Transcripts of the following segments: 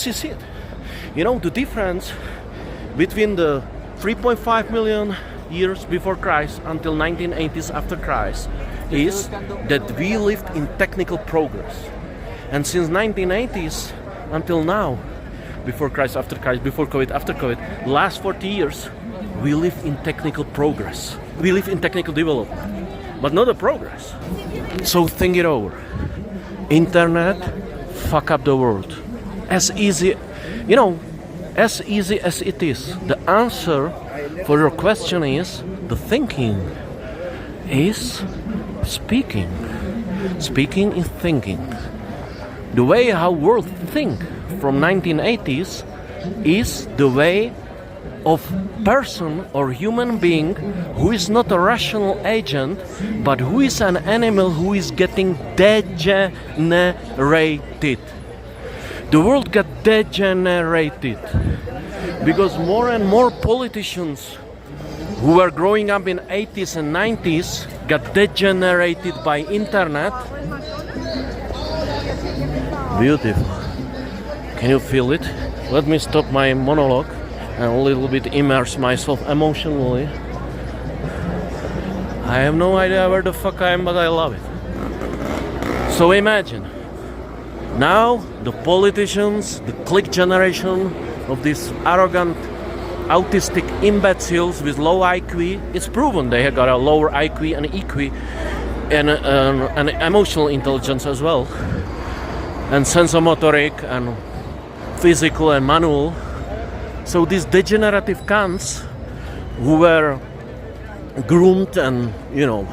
this is it. You know, the difference between the 3.5 million years before Christ until 1980s after Christ is that we lived in technical progress. And since 1980s until now, before Christ, after Christ, before COVID, after COVID, last 40 years, we live in technical progress. We live in technical development, but not a progress. So think it over. Internet, fuck up the world. As easy, you know, as easy as it is. The answer for your question is the thinking is speaking. Speaking is thinking. The way how world think from 1980s is the way of person or human being who is not a rational agent, but who is an animal who is getting degenerated. The world got degenerated because more and more politicians who were growing up in 80s and 90s got degenerated by internet. Beautiful. Can you feel it? Let me stop my monologue and a little bit immerse myself emotionally. I have no idea where the fuck I am, but I love it. So imagine, now the politicians, the clique generation of these arrogant, autistic imbeciles with low IQ, it's proven they have got a lower IQ and EQ and emotional intelligence as well, and sensomotoric and physical and manual. So these degenerative cunts who were groomed and, you know,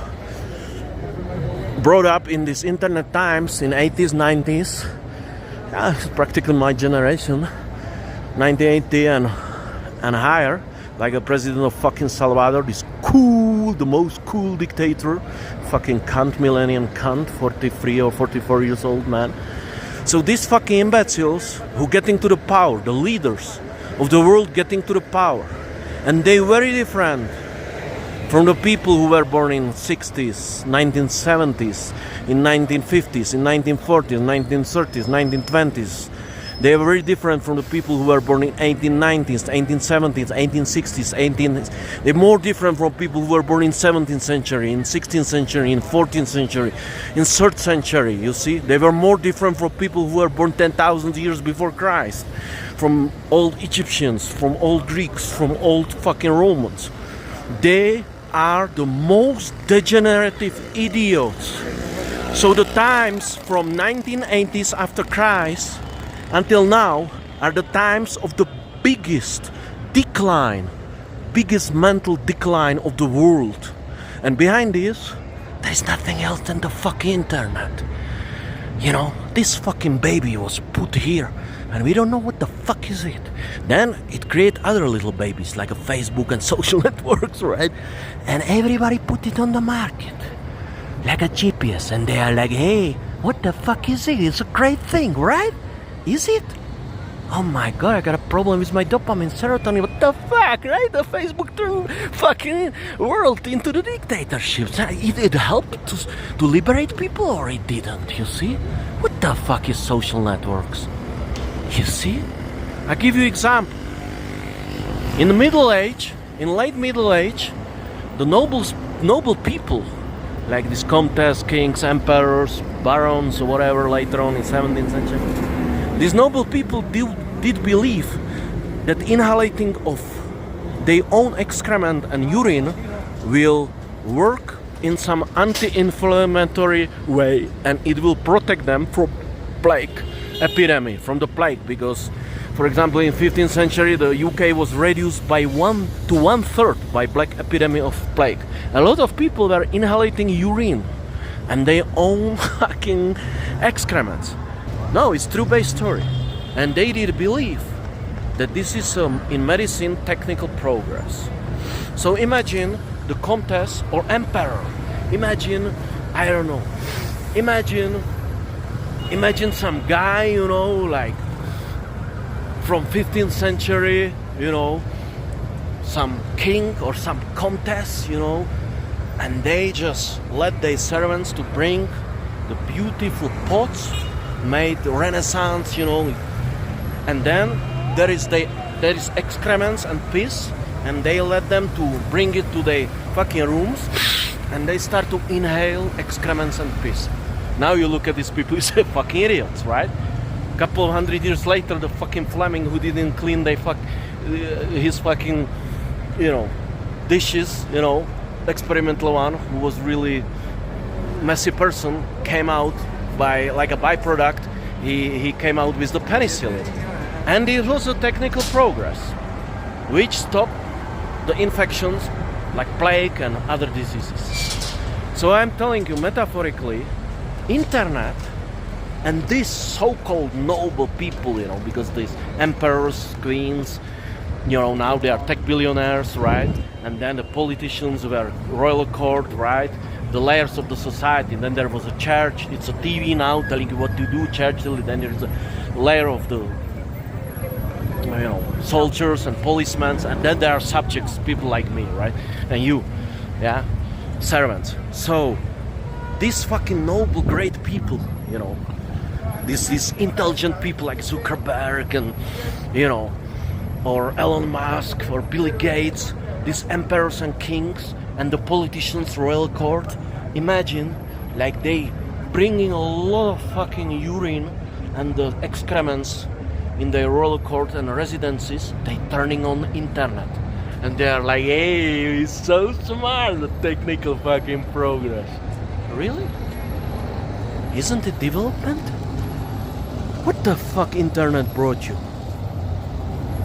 brought up in these internet times in 80s, 90s, it's practically my generation, 1980 and higher, like a president of fucking Salvador, this cool, the most cool dictator, fucking cunt, millennium cunt, 43 or 44 years old man. So these fucking imbeciles who getting to the power, the leaders of the world getting to the power, and they very different from the people who were born in 60s, 1970s, in 1950s, in 1940s, 1930s, 1920s. They are very different from the people who were born in 1890s, 1870s, 1860s, 18s. They're more different from people who were born in 17th century, in 16th century, in 14th century, in 3rd century, you see? They were more different from people who were born 10,000 years before Christ, from old Egyptians, from old Greeks, from old fucking Romans. They are the most degenerative idiots. So the times from 1980s after Christ until now are the times of the biggest decline, biggest mental decline of the world. And behind this, there's nothing else than the fucking internet. You know, this fucking baby was put here and we don't know what the fuck is it. Then it create other little babies like a Facebook and social networks, right? And everybody put it on the market like a GPS, and they are like, hey, what the fuck is it? It's a great thing, right? Is it? Oh my god, I got a problem with my dopamine, serotonin. What the fuck, right? The Facebook turned fucking world into the dictatorship. It helped to liberate people, or it didn't, you see? What the fuck is social networks? You see? I give you example. In the Middle Age, in late Middle Age, the noble people, like these comtes, kings, emperors, barons, or whatever later on in 17th century, these noble people did believe that inhalating of their own excrement and urine will work in some anti-inflammatory way, and it will protect them from plague epidemic, from the plague, because, for example, in 15th century the UK was reduced by 1 to 1/3 by black epidemic of plague. A lot of people were inhalating urine and their own fucking excrements. No, it's true based story. And they did believe that this is in medicine technical progress. So imagine the comtesse or emperor. Imagine, I don't know, imagine some guy, you know, like from 15th century, you know, some king or some comtesse, you know, and they just let their servants to bring the beautiful pots made Renaissance, you know, and then there is excrements and piss, and they let them to bring it to the fucking rooms, and they start to inhale excrements and piss. Now you look at these people, you say fucking idiots, right? A couple of 100 years later, the fucking Fleming who didn't clean his fucking, dishes, experimental one, who was really messy person, came out by like a byproduct. He came out with the penicillin, and it was a technical progress which stopped the infections like plague and other diseases. So I'm telling you metaphorically, internet and these so-called noble people, because these emperors, queens, now they are tech billionaires, right? And then the politicians were royal court, right? The layers of the society. And then there was a church. It's a TV now telling you what to do, church. Then there's a layer of the soldiers and policemen, and then there are subjects, people like me, right? And you, servants. So these fucking noble, great people, these intelligent people like Zuckerberg and or Elon Musk or Bill Gates, these emperors and kings and the politicians, royal court. Imagine like they bringing a lot of fucking urine and the excrements in their royal court and residences. They turning on internet, and they are like, hey, it's so smart, the technical fucking progress. Really? Isn't it development? What the fuck internet brought you?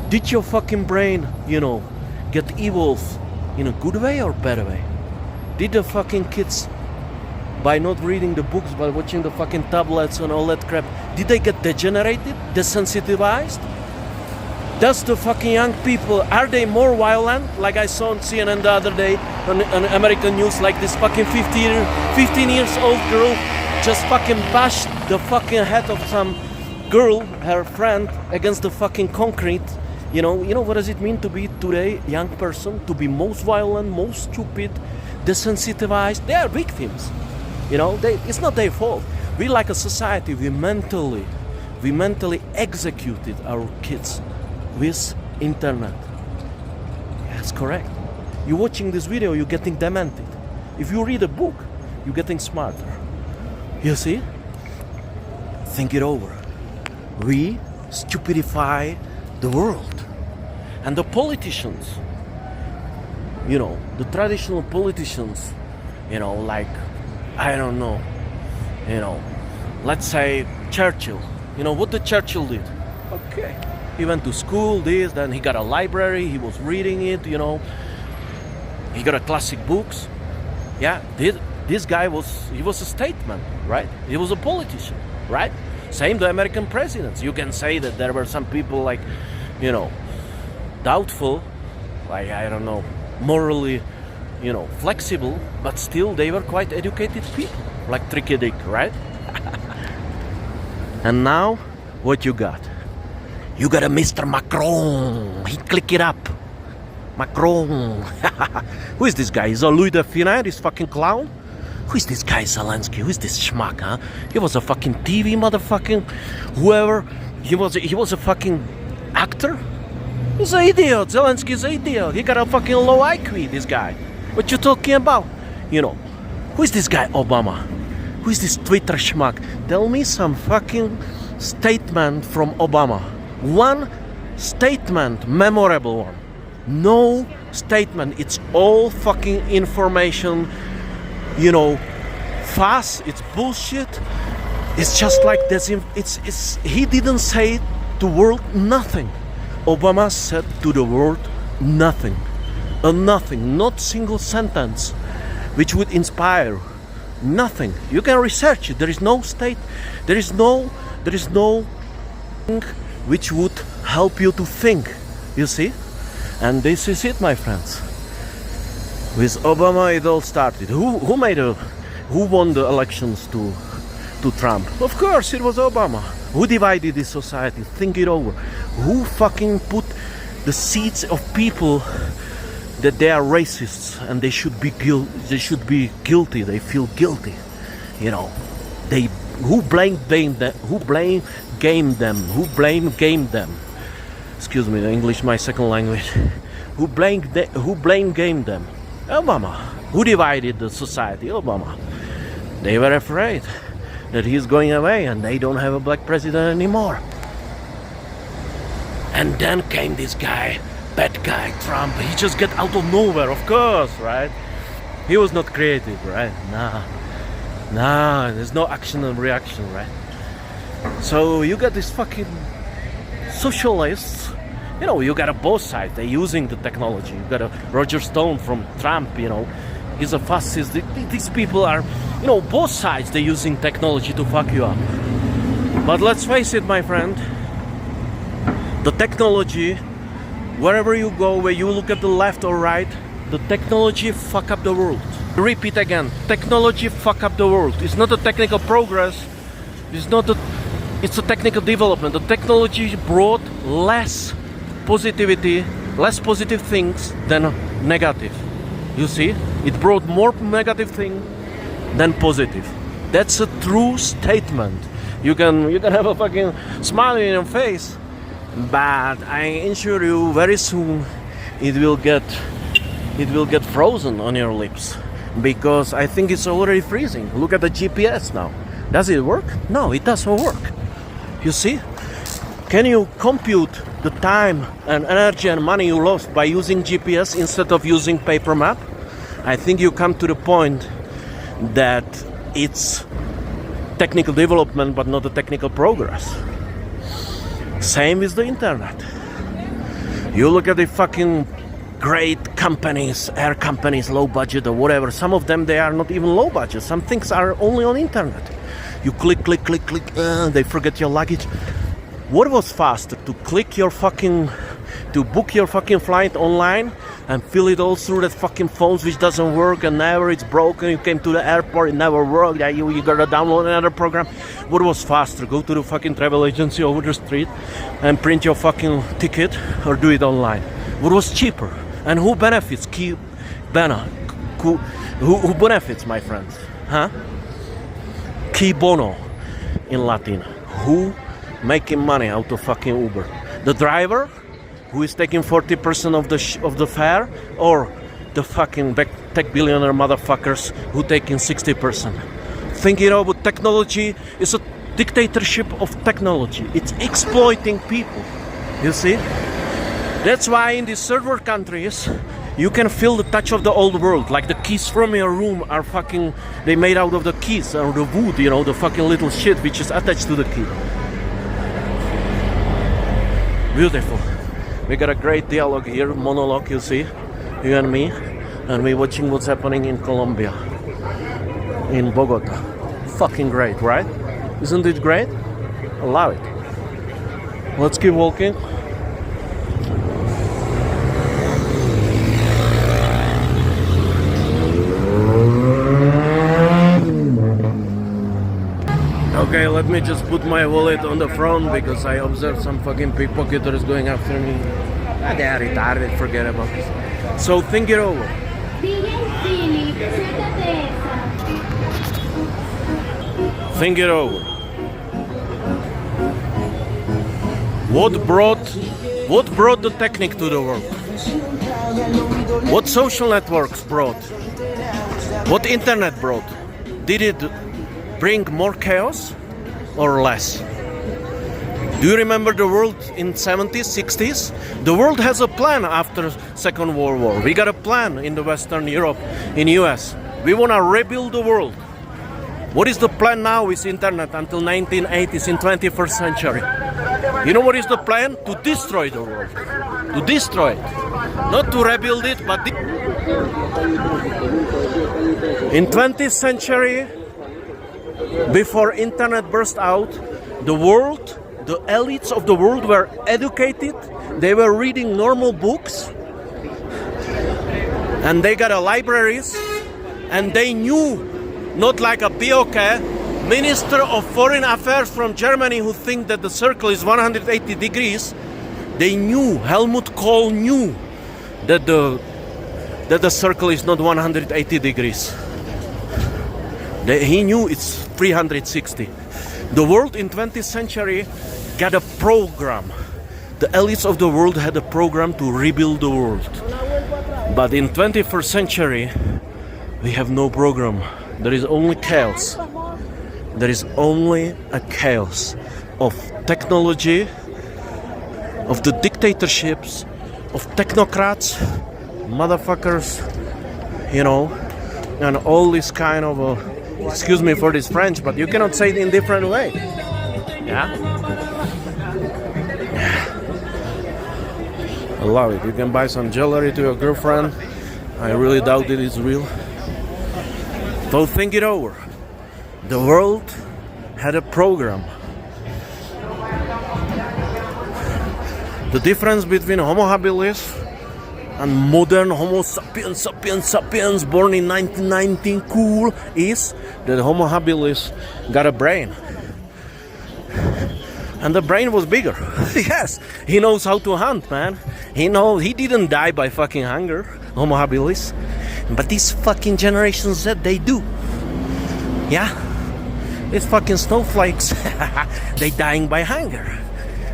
Did your fucking brain, get evolved in a good way or bad way? Did the fucking kids, by not reading the books, by watching the fucking tablets and all that crap, did they get degenerated, desensitized? Does the fucking young people, are they more violent? Like I saw on CNN the other day on American news, like this fucking 15 years old girl just fucking bashed the fucking head of some girl, her friend, against the fucking concrete. You know what does it mean to be today young person, to be most violent, most stupid, desensitized? They are victims. It's not their fault. We like a society, we mentally executed our kids with internet. That's correct. You're watching this video, you're getting demented. If you read a book, you're getting smarter. You see? Think it over. We stupidify the world. And the politicians, the traditional politicians, like, I don't know, let's say Churchill. What the Churchill did? Okay. He went to school, then he got a library, he was reading it, He got a classic books. Yeah, this guy was a statesman, right? He was a politician, right? Same the American presidents. You can say that there were some people like, doubtful, like, I don't know, morally, flexible, but still they were quite educated people, like Tricky Dick, right? And now, what you got? You got a Mr. Macron. He click it up. Macron. Who is this guy? Is a Louis de Funès, this fucking clown? Who is this guy, Zelensky? Who is this schmuck, huh? He was a fucking TV motherfucking whoever. He was a fucking actor. He's an idiot. Zelensky's an idiot. He got a fucking low IQ, this guy. What you talking about? Who is this guy, Obama? Who is this Twitter schmuck? Tell me some fucking statement from Obama. One statement, memorable one. No statement. It's all fucking information, fast. It's bullshit. It's just like this. He didn't say to the world nothing. Obama said to the world nothing. A nothing. Not single sentence which would inspire. Nothing. You can research it. There is no state. There is no thing which would help you to think. You see? And this is it, my friends. With Obama it all started. Who won the elections to Trump? Of course it was Obama. Who divided this society? Think it over. Who fucking put the seeds of people that they are racists and they should be guilty. They feel guilty. They Who blame game them? Who blame game them? Who blame game them? Excuse me, the English my second language. Who blame game them? Obama. Who divided the society? Obama. They were afraid that he's going away and they don't have a black president anymore. And then came this guy, bad guy, Trump. He just got out of nowhere, of course, right? He was not creative, right? Nah, there's no action and reaction, right? So you got these fucking socialists. You know, you got both sides. They're using the technology. You got a Roger Stone from Trump, you know. He's a fascist. These people are, you know, both sides. They're using technology to fuck you up. But let's face it, my friend. The technology, wherever you go, where you look at the left or right, the technology fuck up the world. Repeat again. Technology fuck up the world. It's not a technical progress. It's a technical development. The technology brought less positivity, less positive things than negative. You see? It brought more negative things than positive. That's a true statement. You can have a fucking smile in your face, but I assure you very soon it will get frozen on your lips, because I think it's already freezing. Look at the GPS now. Does it work? No, it doesn't work. You see? Can you compute the time and energy and money you lost by using GPS instead of using paper map? I think you come to the point that it's technical development but not a technical progress. Same with the internet. You look at the fucking great companies, air companies, low budget or whatever. Some of them, they are not even low budget. Some things are only on internet. You click, they forget your luggage. What was faster, to book your fucking flight online and fill it all through that fucking phones which doesn't work, and never it's broken, you came to the airport, it never worked, you gotta download another program. What was faster, go to the fucking travel agency over the street and print your fucking ticket, or do it online? What was cheaper? And who benefits? Who benefits, my friends? Huh? Chi bono in Latin. Who making money out of fucking Uber? The driver, who is taking 40% of the fare, or the fucking tech billionaire motherfuckers who taking 60%? Think it over. Technology is a dictatorship of technology. It's exploiting people. You see? That's why in these third world countries you can feel the touch of the old world. Like the keys from your room are fucking, they made out of the keys or the wood, you know, the fucking little shit which is attached to the key. Beautiful. We got a great dialogue here, monologue, you see, you and me, and we watching what's happening in Colombia, in Bogota. Fucking great, right? Isn't it great? I love it. Let's keep walking. Okay, let me just put my wallet on the front because I observed some fucking pickpocketers going after me. They are retarded, forget about it. So think it over. Think it over. What brought the technique to the world? What social networks brought? What internet brought? Did it bring more chaos or less? Do you remember the world in 70s, 60s? The world has a plan after Second World War. We got a plan in the Western Europe, in US. We want to rebuild the world. What is the plan now with internet until 1980s in 21st century? You know what is the plan? To destroy the world. To destroy it. Not to rebuild it, but in 20th century, before internet burst out, the world, the elites of the world were educated. They were reading normal books, and they got a libraries, and they knew, not like a BOK, Minister of Foreign Affairs from Germany, who think that the circle is 180 degrees. They knew, Helmut Kohl knew that the circle is not 180 degrees. He knew it's 360. The world in 20th century got a program. The elites of the world had a program to rebuild the world. But in 21st century, we have no program. There is only chaos. There is only a chaos of technology, of the dictatorships, of technocrats, motherfuckers, you know, and all this kind of, excuse me for this French, but you cannot say it in different way. Yeah? I love it. You can buy some jewelry to your girlfriend. I really doubt it is real. So think it over. The world had a program. The difference between Homo habilis and modern Homo sapiens born in 1919 cool is that Homo habilis got a brain. And the brain was bigger. Yes, he knows how to hunt, man. He didn't die by fucking hunger, Homo habilis. But these fucking Generation Z, they do. Yeah? These fucking snowflakes, they dying by hunger.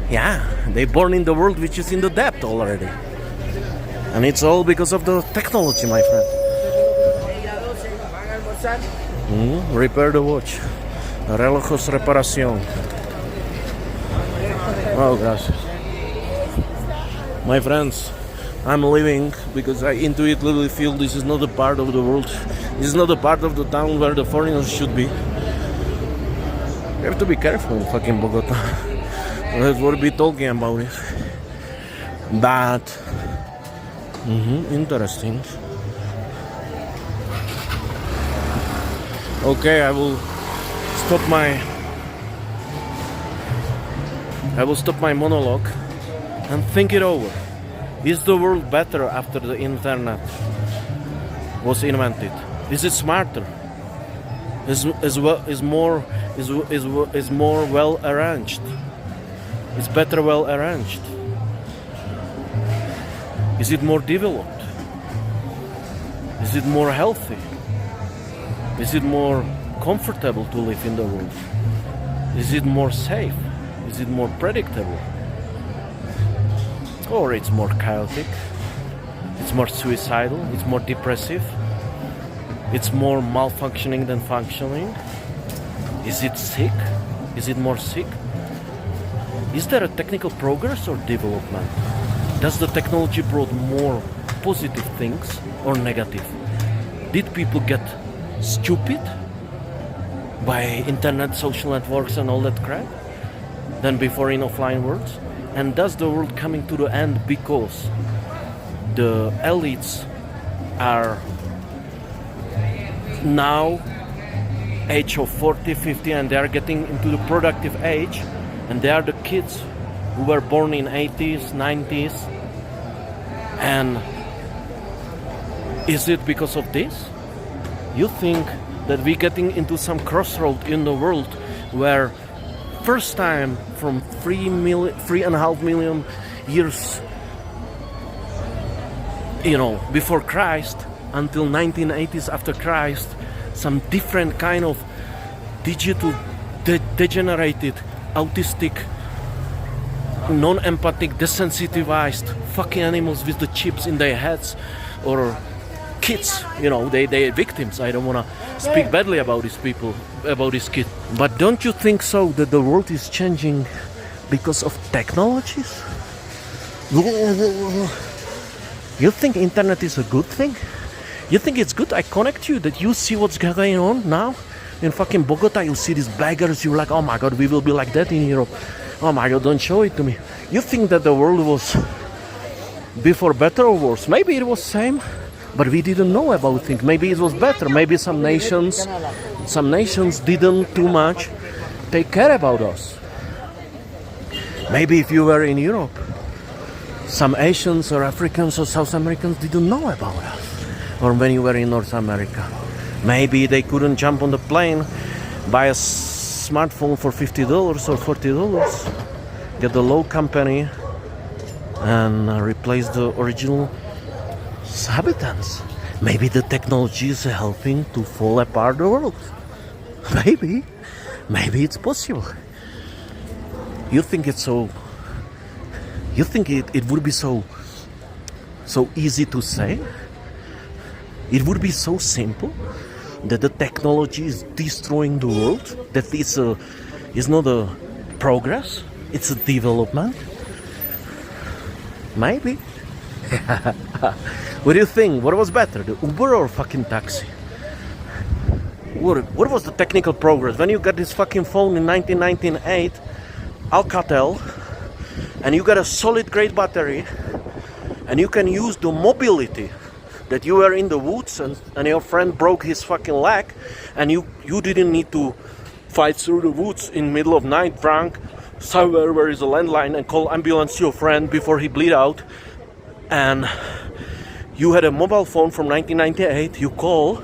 Yeah, they born in the world which is in the depth already. And it's all because of the technology, my friend. Repair the watch. Relojos reparación. Oh, gracias. My friends, I'm leaving because I intuitively feel this is not a part of the world. This is not a part of the town where the foreigners should be. You have to be careful in fucking Bogota. That's what we'll be talking about it. But interesting. Okay, I will stop my monologue and think it over. Is the world better after the internet was invented? Is it smarter? Is more well arranged? It's better well arranged. Is it more developed? Is it more healthy? Is it more comfortable to live in the world? Is it more safe? Is it more predictable? Or it's more chaotic? It's more suicidal? It's more depressive? It's more malfunctioning than functioning? Is it sick? Is it more sick? Is there a technical progress or development? Does the technology brought more positive things or negative? Did people get stupid by internet, social networks and all that crap than before in offline worlds? And does the world coming to the end because the elites are now age of 40, 50 and they are getting into the productive age and they are the kids who were born in 80s, 90s, and is it because of this? You think that we're getting into some crossroad in the world where first time from 3.5 million years, before Christ until 1980s after Christ, some different kind of digital degenerated, autistic, non-empathic, desensitized fucking animals with the chips in their heads, or kids, they're victims. I don't want to speak badly about these people, about these kids. But don't you think so that the world is changing because of technologies? You think internet is a good thing? You think it's good I connect you, that you see what's going on now? In fucking Bogota, you see these beggars, you're like, oh my god, we will be like that in Europe. Oh my god, don't show it to me. You think that the world was before better or worse? Maybe it was same, but we didn't know about things. Maybe it was better. Maybe some nations didn't too much take care about us. Maybe if you were in Europe, some Asians or Africans or South Americans didn't know about us. Or when you were in North America. Maybe they couldn't jump on the plane, buy a smartphone for $50 or $40, get the low company, and replace the original inhabitants. Maybe the technology is helping to fall apart the world. Maybe. Maybe it's possible. You think it's so? You think it would be so easy to say? It would be so simple that the technology is destroying the world, that it's not a progress, it's a development? Maybe. What do you think? What was better, the Uber or fucking taxi? What was the technical progress? When you got this fucking phone in 1998, Alcatel, and you got a solid great battery, and you can use the mobility that you were in the woods and your friend broke his fucking leg, and you didn't need to fight through the woods in middle of night drunk somewhere where is a landline and call ambulance to your friend before he bleed out. And you had a mobile phone from 1998, you call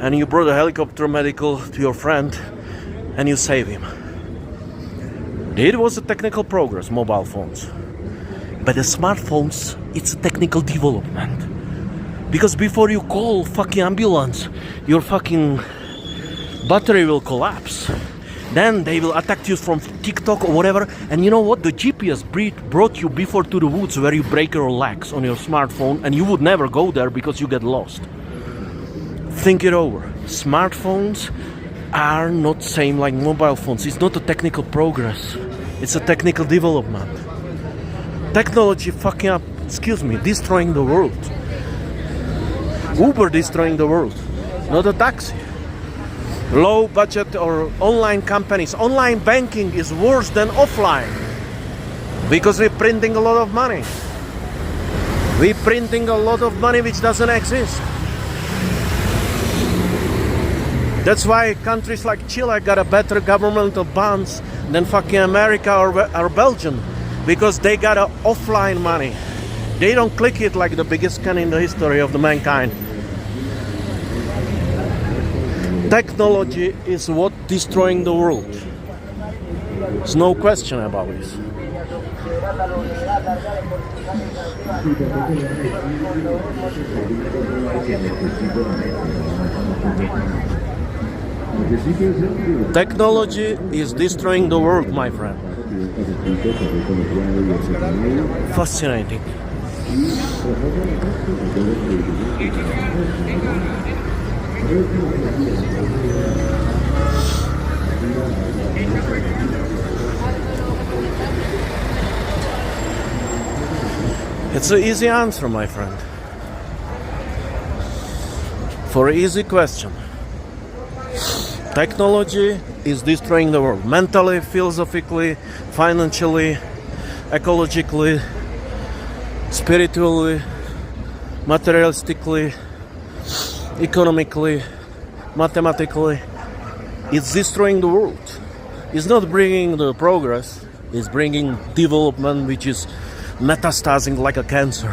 and you brought a helicopter medical to your friend and you save him. It was a technical progress, mobile phones. But the smartphones, it's a technical development. Because before you call fucking ambulance, your fucking battery will collapse. Then they will attack you from TikTok or whatever. And you know what? The GPS brought you before to the woods where you break your legs on your smartphone, and you would never go there because you get lost. Think it over. Smartphones are not same like mobile phones. It's not a technical progress. It's a technical development. Technology fucking up, destroying the world. Uber destroying the world, not a taxi. Low budget or online companies. Online banking is worse than offline because we're printing a lot of money. We're printing a lot of money which doesn't exist. That's why countries like Chile got a better governmental bonds than fucking America or Belgium, because they got a offline money. They don't click it like the biggest scam in the history of the mankind. Technology is what destroying the world. There's no question about this. Technology is destroying the world, my friend. Fascinating. It's an easy answer, my friend. For an easy question. Technology is destroying the world. Mentally, philosophically, financially, ecologically, spiritually, materialistically, economically, mathematically. It's destroying the world. It's not bringing the progress. It's bringing development which is metastasizing like a cancer.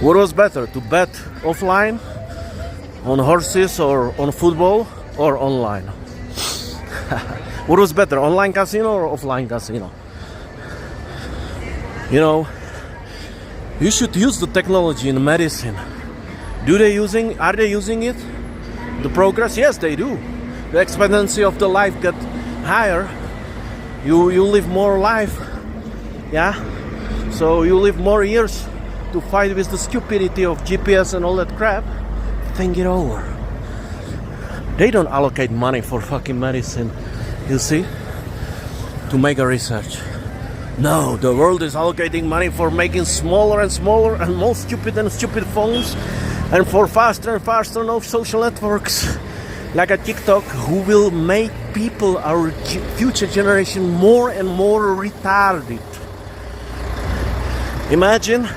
What was better, to bet offline on horses or on football or online? What was better, online casino or offline casino? You know, you should use the technology in medicine. Are they using it? The progress? Yes, they do. The expectancy of the life get higher. You live more life. Yeah? So you live more years to fight with the stupidity of GPS and all that crap. Think it over. They don't allocate money for fucking medicine, you see, to make a research. No, the world is allocating money for making smaller and smaller and more stupid and stupid phones, and for faster and faster no social networks like a TikTok, who will make people, our future generation, more and more retarded. Imagine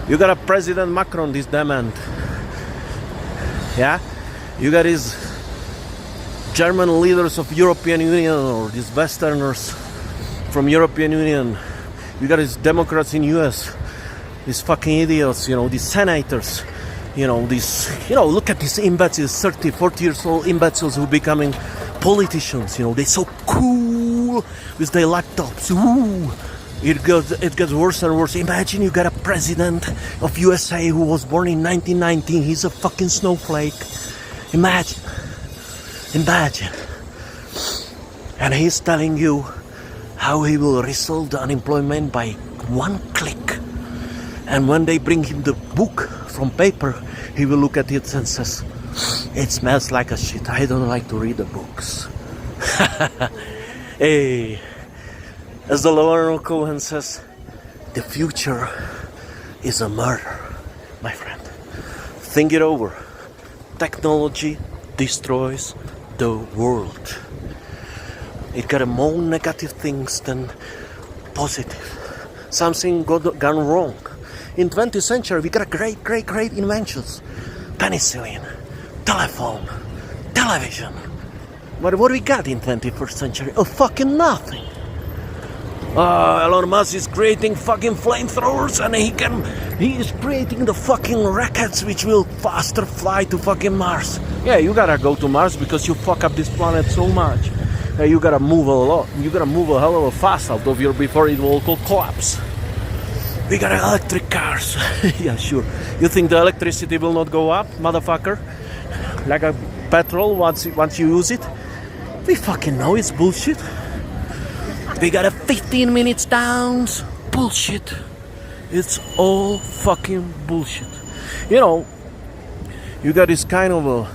you got a President Macron, this demand. Yeah? You got these German leaders of European Union, or these Westerners from European Union. You got these Democrats in US, these fucking idiots, these senators, look at these imbeciles, 30, 40 years old imbeciles who becoming politicians, they're so cool with their laptops. Ooh. It gets worse and worse. Imagine you got a president of USA who was born in 1919. He's a fucking snowflake. Imagine Imagine. And he's telling you how he will resolve the unemployment by one click. And when they bring him the book from paper, he will look at it and says, it smells like a shit. I don't like to read the books. Hey, as the Laurel Cohen says, the future is a murder, my friend. Think it over. Technology destroys the world. It got more negative things than positive. Something gone wrong. In 20th century, we got great inventions. Penicillin, telephone, television. But what we got in 21st century? Oh, fucking nothing. Elon Musk is creating fucking flamethrowers, and he is creating the fucking rockets which will faster fly to fucking Mars. Yeah, you gotta go to Mars because you fuck up this planet so much. You gotta move a lot. You gotta move a hell of a fast out of here before it will collapse. We got electric cars. Yeah, sure. You think the electricity will not go up, motherfucker? Like a petrol once you use it? We fucking know it's bullshit. We got a 15 minutes down. Bullshit. It's all fucking bullshit. You know, you got this kind of a,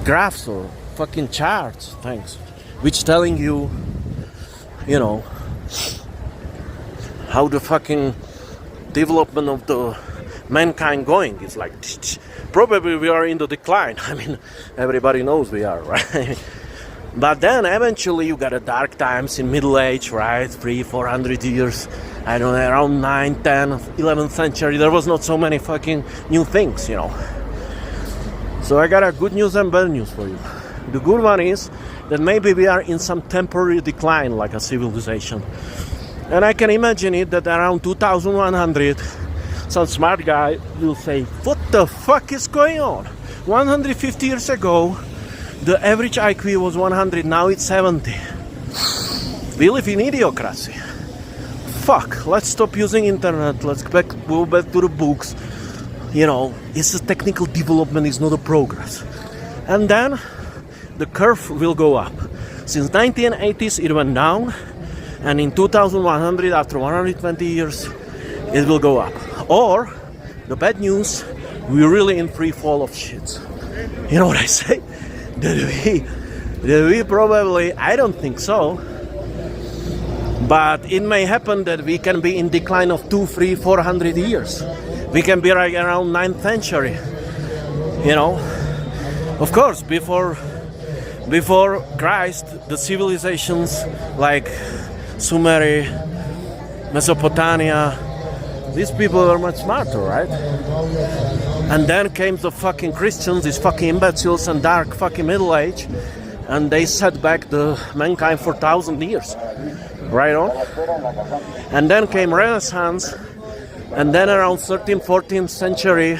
graphs or fucking charts, things, which telling you, how the fucking development of the mankind going. It's like, probably we are in the decline. I mean, everybody knows we are, right? But then eventually you got a dark times in Middle Age, right? 300-400 years. I don't know, around 9, 10, 11th century. There was not so many fucking new things, So I got a good news and bad news for you. The good one is that maybe we are in some temporary decline like a civilization. And I can imagine it that around 2100, some smart guy will say, what the fuck is going on? 150 years ago, the average IQ was 100, now it's 70. We live in idiocracy. Fuck, let's stop using internet, let's go back to the books. It's a technical development, it's not a progress. And then the curve will go up. Since 1980s it went down, and in 2100, after 120 years, it will go up. Or, the bad news, we're really in free fall of shit. You know what I say? That we probably, I don't think so, but it may happen that we can be in decline of 200, 300, 400 years. We can be right around 9th century. Of course, before Christ, the civilizations like Sumeria, Mesopotamia, these people were much smarter, right? And then came the fucking Christians, these fucking imbeciles and dark fucking Middle Age, and they set back the mankind for 1,000 years. Right on? And then came Renaissance, and then around 13th, 14th century,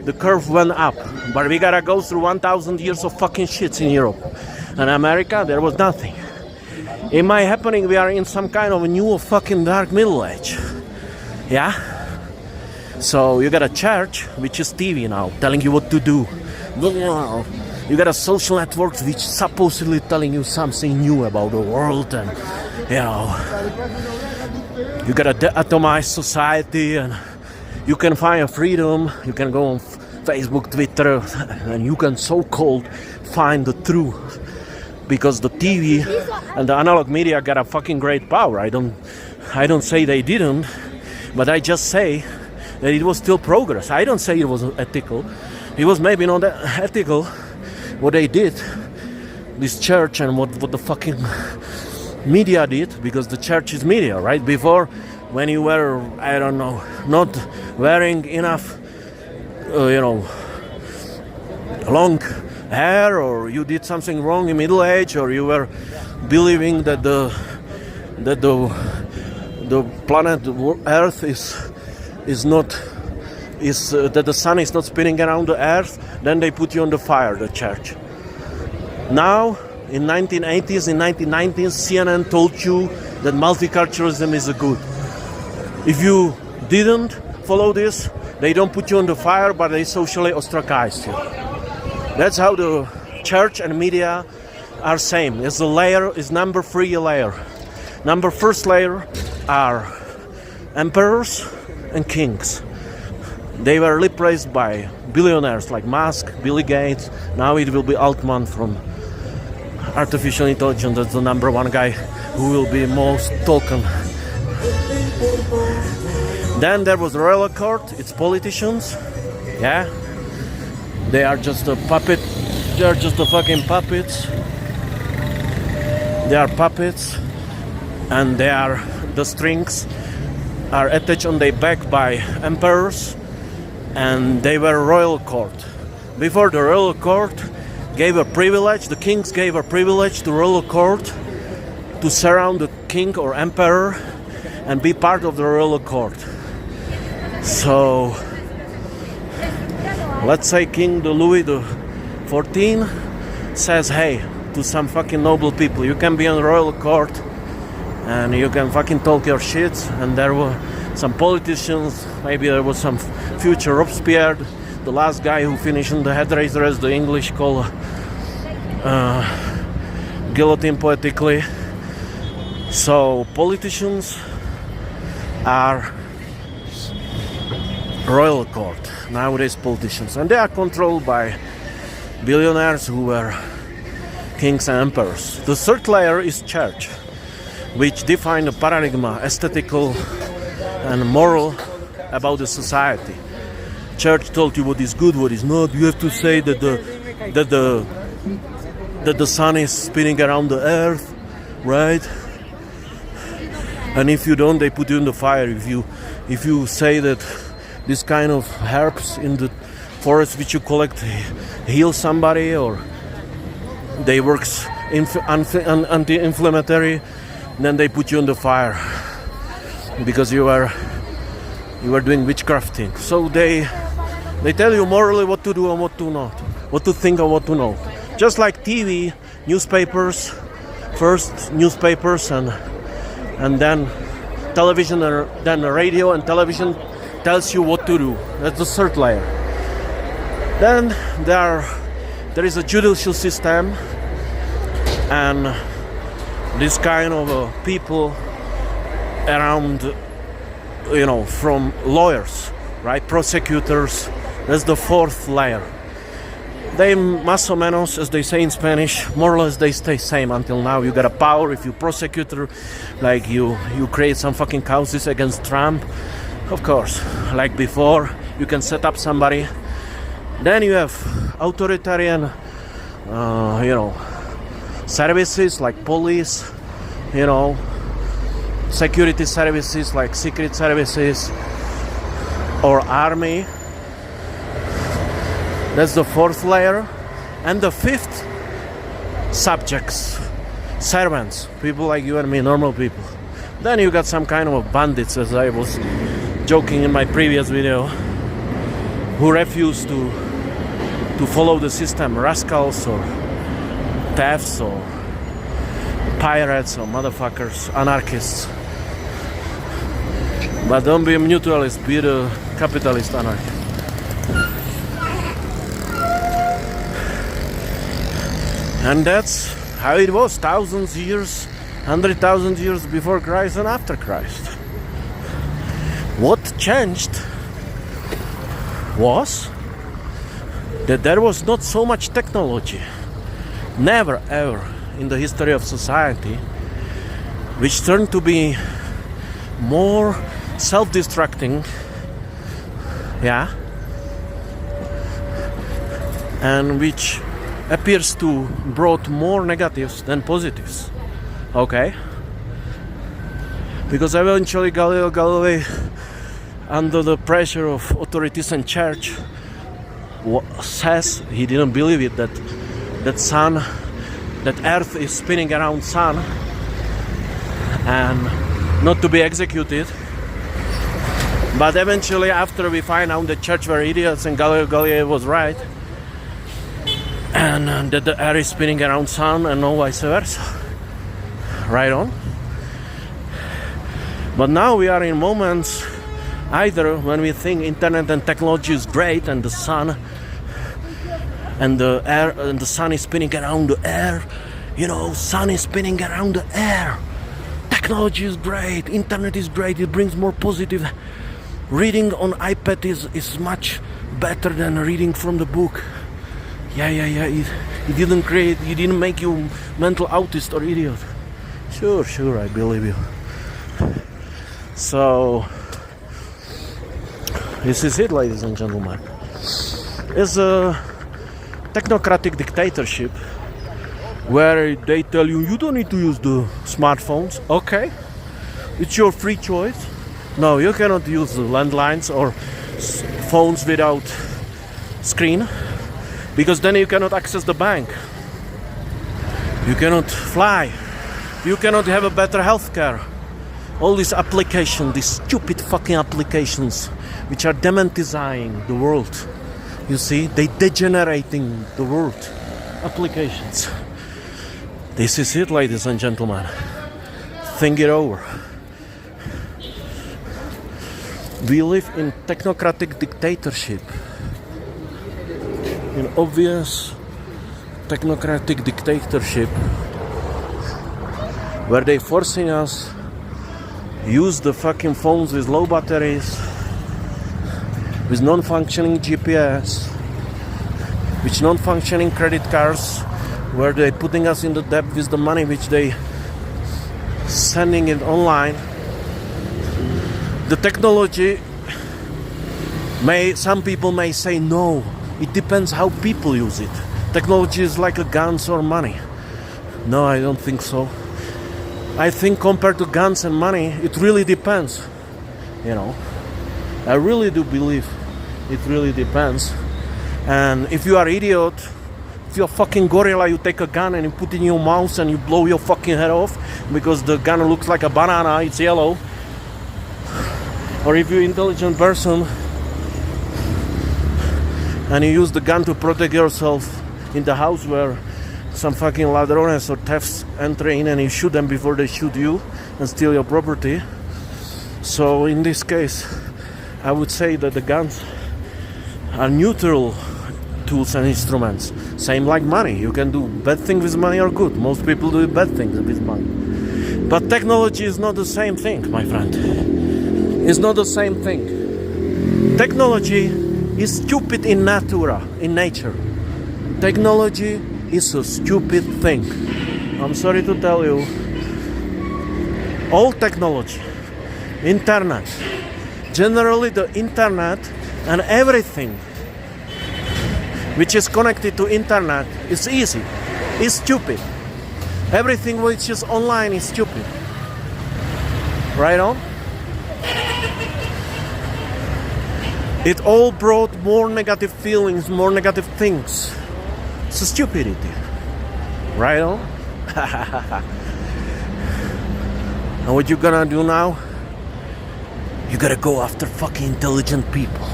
the curve went up. But we gotta go through 1,000 years of fucking shit in Europe. And America, there was nothing. In my happening, we are in some kind of a new fucking dark Middle Age. Yeah? So you got a church, which is TV now, telling you what to do. You got a social network which supposedly telling you something new about the world, and you got a atomized society, and you can find a freedom. You can go on Facebook, Twitter, and you can so-called find the truth. Because the TV and the analog media got a fucking great power. I don't say they didn't, but I just say that it was still progress. I don't say it was ethical. It was maybe not ethical what they did, this church, and what the fucking media did, because the church is media, right? Before, when you were, I don't know, not wearing enough, long hair, or you did something wrong in Middle Age, or you were believing that the planet Earth that the sun is not spinning around the Earth, then they put you on the fire, the church. Now, in 1980s, in 1990s, CNN told you that multiculturalism is a good. If you didn't follow this, They don't put you on the fire, but they socially ostracize you. That's how the church and media are same. It's the layer is number 3 layer. Number first layer are emperors and kings. They were replaced by billionaires like Musk, Bill Gates. Now it will be Altman from artificial intelligence. That's the number 1 guy who will be most token. Then there was the royal court. It's politicians. Yeah. They are just a puppet. They are just the fucking puppets. They are puppets. And they are the strings are attached on their back by emperors. And they were royal court. Before the royal court gave a privilege, the kings gave a privilege to royal court to surround the king or emperor and be part of the royal court. So let's say King Louis XIV says, hey, to some fucking noble people, you can be on the royal court and you can fucking talk your shit. And there were some politicians, maybe there was some future Robespierre, the last guy who finished in the head razor, as the English call guillotine poetically. So politicians are royal court nowadays, politicians, and they are controlled by billionaires who were kings and emperors. The third layer is church, which define the paradigm, aesthetical and moral about the society. Church told you what is good, what is not. You have to say that the sun is spinning around the earth, right? And if you don't, they put you in the fire. If you say that this kind of herbs in the forest which you collect heal somebody, or they works anti-inflammatory, then they put you in the fire because you are doing witchcrafting. So they tell you morally what to do and what to not, what to think and what to know. Just like TV, newspapers, first newspapers and then television, and then radio and television tells you what to do. That's the third layer. Then there is a judicial system, and this kind of people around, from lawyers, right? Prosecutors. That's the fourth layer. They más o menos, as they say in Spanish, more or less they stay same until now. You got a power if you prosecutor, like you create some fucking causes against Trump. Of course, like before, you can set up somebody. Then you have authoritarian, services like police, security services like secret services or army. That's the fourth layer. And the fifth, subjects, servants, people like you and me, normal people. Then you got some kind of bandits, as I was joking in my previous video, who refuse to follow the system, rascals or thieves or pirates or motherfuckers, anarchists. But don't be a mutualist, be the capitalist anarchist. And that's how it was, thousands years, 100,000 years before Christ and after Christ. What changed was that there was not so much technology, never ever in the history of society, which turned to be more self-destructing, and which appears to brought more negatives than positives. Okay? Because eventually Galileo Galilei, under the pressure of authorities and church, says he didn't believe it, that Earth is spinning around sun and not to be executed. But eventually, after we find out the church were idiots and Galileo Galilei was right, and that the Earth is spinning around sun and no vice versa. Right on. But now we are in moments Either when we think internet and technology is great and the sun and the air and the sun is spinning around the air, sun is spinning around the air. Technology is great, internet is great, it brings more positive. Reading on iPad is much better than reading from the book. Yeah. It didn't make you mental autist or idiot. Sure, I believe you. So, this is it, ladies and gentlemen. It's a technocratic dictatorship where they tell you don't need to use the smartphones. Okay, it's your free choice. No, you cannot use the landlines or phones without screen, because then you cannot access the bank. You cannot fly. You cannot have a better healthcare. All these applications, these stupid fucking applications, which are demonetizing the world. You see, they degenerating the world. Applications. This is it, ladies and gentlemen. Think it over. We live in technocratic dictatorship. In obvious technocratic dictatorship where they forcing us use the fucking phones with low batteries, with non-functioning GPS, with non-functioning credit cards, where they putting us in the debt with the money which they sending it online. The technology some people may say no, it depends how people use it. Technology is like a guns or money. No, I don't think so. I think compared to guns and money, it really depends. I really do believe it really depends. And if you are idiot, if you're a fucking gorilla, you take a gun and you put it in your mouth and you blow your fucking head off because the gun looks like a banana, it's yellow. Or if you're an intelligent person and you use the gun to protect yourself in the house where some fucking ladrones or thefts enter in and you shoot them before they shoot you and steal your property. So in this case, I would say that the guns are neutral tools and instruments. Same like money. You can do bad things with money or good. Most people do bad things with money. But technology is not the same thing, my friend. It's not the same thing. Technology is stupid in nature. Technology is a stupid thing. I'm sorry to tell you. All technology, internet, generally the internet and everything which is connected to internet is easy, is stupid. Everything which is online is stupid. Right on? It all brought more negative feelings, more negative things. It's a stupidity. Right on? And what you gonna do now? You gotta go after fucking intelligent people.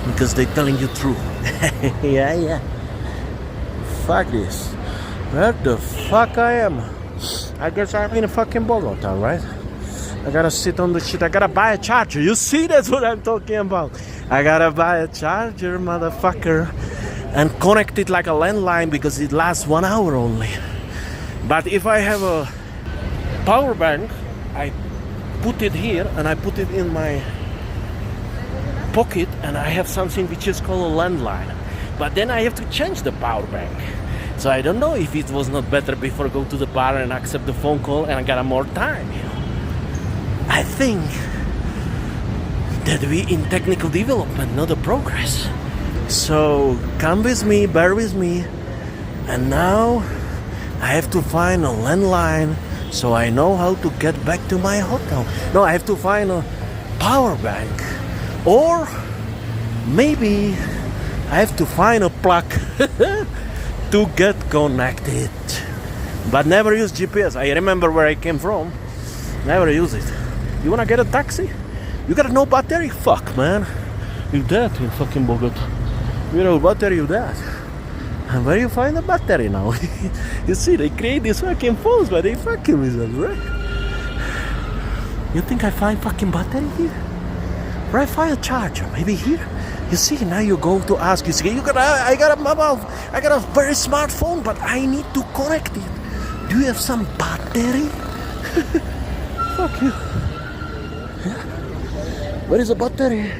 Because they're telling you truth. Yeah. Fuck this. Where the fuck I am? I guess I'm in a fucking Bogota, right? I gotta sit on the shit. I gotta buy a charger. You see, that's what I'm talking about. I gotta buy a charger, motherfucker. And connect it like a landline because it lasts 1 hour only. But if I have a power bank, I put it here and I put it in my pocket and I have something which is called a landline. But then I have to change the power bank. So I don't know if it was not better before I go to the bar and accept the phone call and I got more time, I think that we in technical development, not the progress. So come with me, bear with me. And now I have to find a landline so I know how to get back to my hotel. No, I have to find a power bank. Or maybe I have to find a plug to get connected. But never use GPS. I remember where I came from. Never use it. You wanna get a taxi? You got no battery? Fuck, man. You dead in fucking Bogota. Without battery, you dead. And where you find the battery now? You see, they create these fucking phones, but they fucking with us, right? You think I find fucking battery here? Wi-Fi charger, maybe here. You see, now you go to ask. You see, I got a mobile. I got a very smartphone, but I need to connect it. Do you have some battery? Fuck you. Yeah. Where is the battery?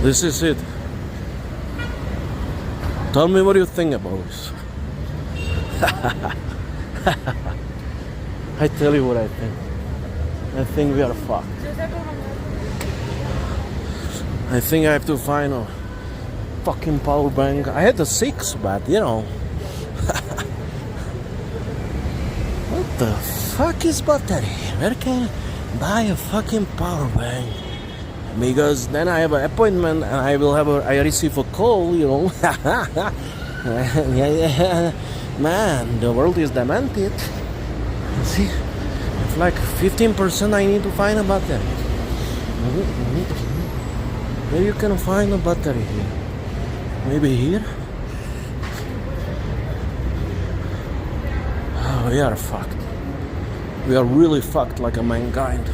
This is it. Tell me what you think about this. I tell you what I think. I think we are fucked. I think I have to find a fucking power bank. I had a 6, but you know. What the fuck is battery? Where can I buy a fucking power bank? Because then I have an appointment and I receive a call, you know. Yeah. Man, the world is demented. See, it's like 15% I need to find a battery. Where you can find a battery here? Maybe here? Oh, we are fucked. We are really fucked like a mankind.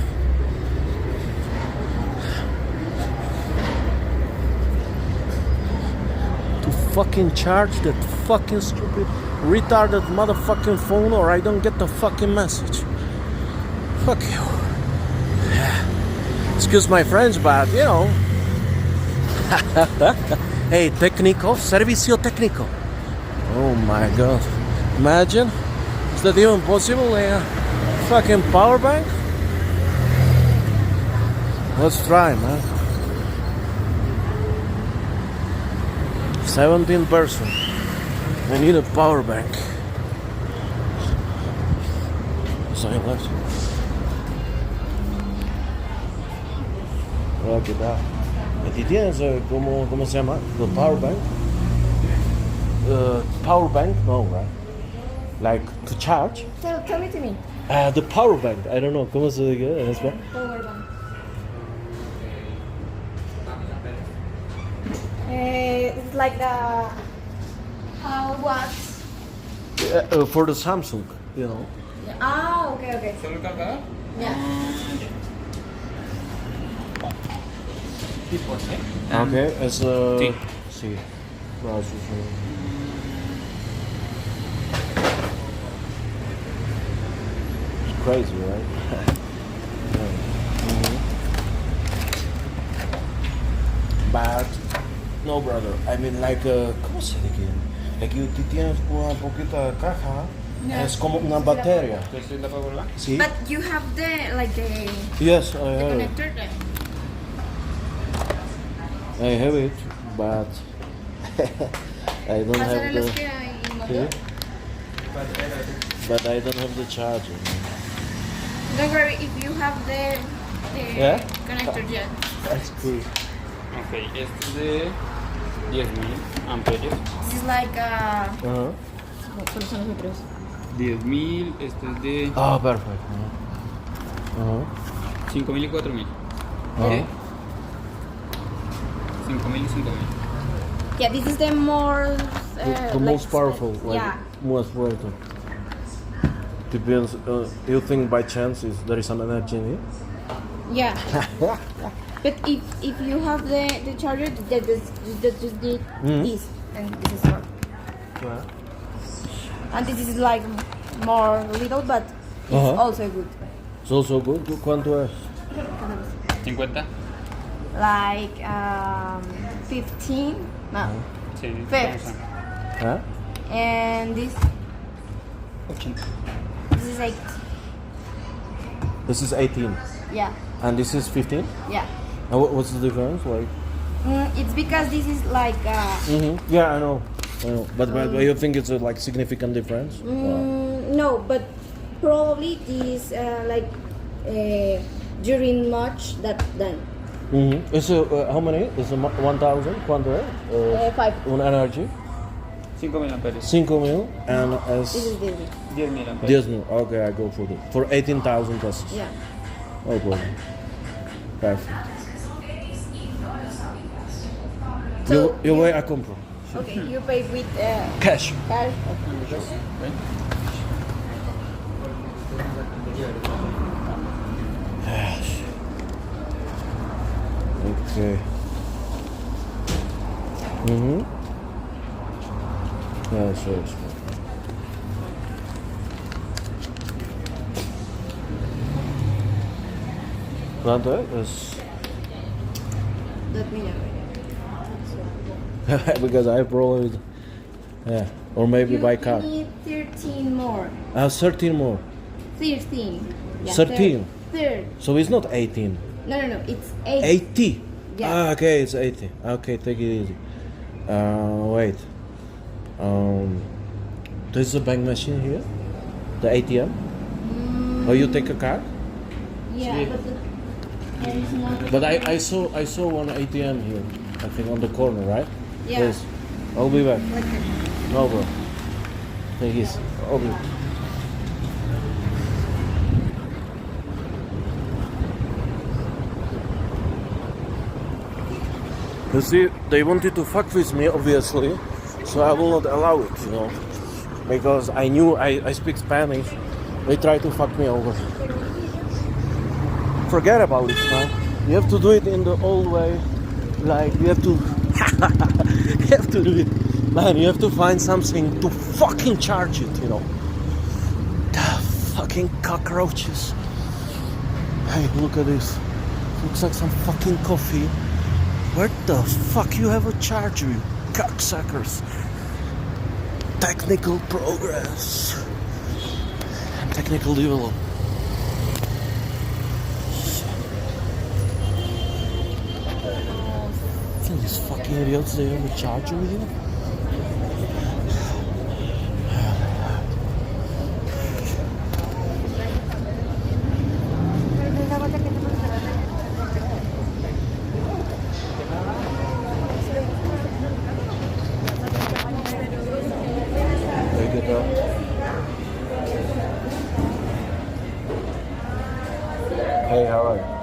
Fucking charge that fucking stupid retarded motherfucking phone or I don't get the fucking message. Fuck you. Excuse my French, but you know. Hey, técnico, servicio técnico. Oh my god. Imagine. Is that even possible? A fucking power bank? Let's try, man. 17 person. I need a power bank. Silent. ¿Qué tal? ¿Y tienes cómo se llama? The power bank? Power bank? No, right? Like to charge? Tell it to me. The power bank. I don't know. ¿Cómo se dice en español? Power bank. It's like the how watts? For the Samsung, you know. Ah, okay. ¿Solo el cargador? Yeah. Tipo, ¿sí? Okay, es Sí. Sí. Gracias. It's crazy, right? But no, brother. I mean, like, ¿cómo se dice? Like, tú tienes una poquita caja. Yeah. Es como una batería. ¿Entonces la puedo volar? Sí. But you have the Yes, I have it. connector there. I have it, but I don't ¿Vas a ver have los the. que hay en Sí. motor? But I don't have the charger. Don't worry if you have the Yeah? connector yet. That's cool. Ok, este es de 10.000 amperios. This is like Uh-huh. solo son los otros. 10.000, este es de Oh, perfect. Uh-huh. 5.000 y 4.000. Uh-huh. 5.000 y 5.000. Yeah, this is the more The most powerful, like yeah. most powerful. Depends. You think by chance there is some energy in it? Yeah. But if you have the charger, that just need this, and this is more. Yeah. And this is like more little, but it's also good. It's also good. ¿Cuánto es? 50. Like 15, no, Sí, First. Huh? and this 80. is 8. This is 18, Yeah, and this is 15. yeah. And what's the difference? Like? It's because this is like Yeah, I know. But you think it's a like significant difference? no, but probably this like during March that then. It's how many? It's 1,000. ¿Cuánto es? 5. Un energy. 5.000 amperios. 5,000 and This as is this. 10.000 amperios. 10,000. Okay, I go for 18,000 pesos. Yeah. No problem. Perfect. So Eu vou a compro. okay, you pay with Cash. cash. Okay. Mm-hmm. Yeah, sure. Quanto é? Let me know. Because I probably, yeah, or maybe You by car. need 13 more. 13 more. 13. Yeah, 13. Third. So it's not 18. No, it's 8. 80. Yeah. Ah, okay, it's 80. Okay, take it easy. Wait. There's a bank machine here. The ATM. Or you take a card? Yeah, but there is not. But I saw one ATM here. I think on the corner, right? Yeah. Please. I'll be back. Okay. No, bro. Take it. I'll be. You see, they wanted to fuck with me, obviously, so I will not allow it, you know, because I knew I speak Spanish. They try to fuck me over. Forget about it, man. You have to do it in the old way, like you have to, you have to do it, man. You have to find something to fucking charge it, you know. The fucking cockroaches. Hey, look at this. Looks like some fucking coffee. Where the fuck you have a charger, you cocksuckers? Technical progress. Technical development. These fucking idiots, they have a charger here? Take it up. Hey, how are you?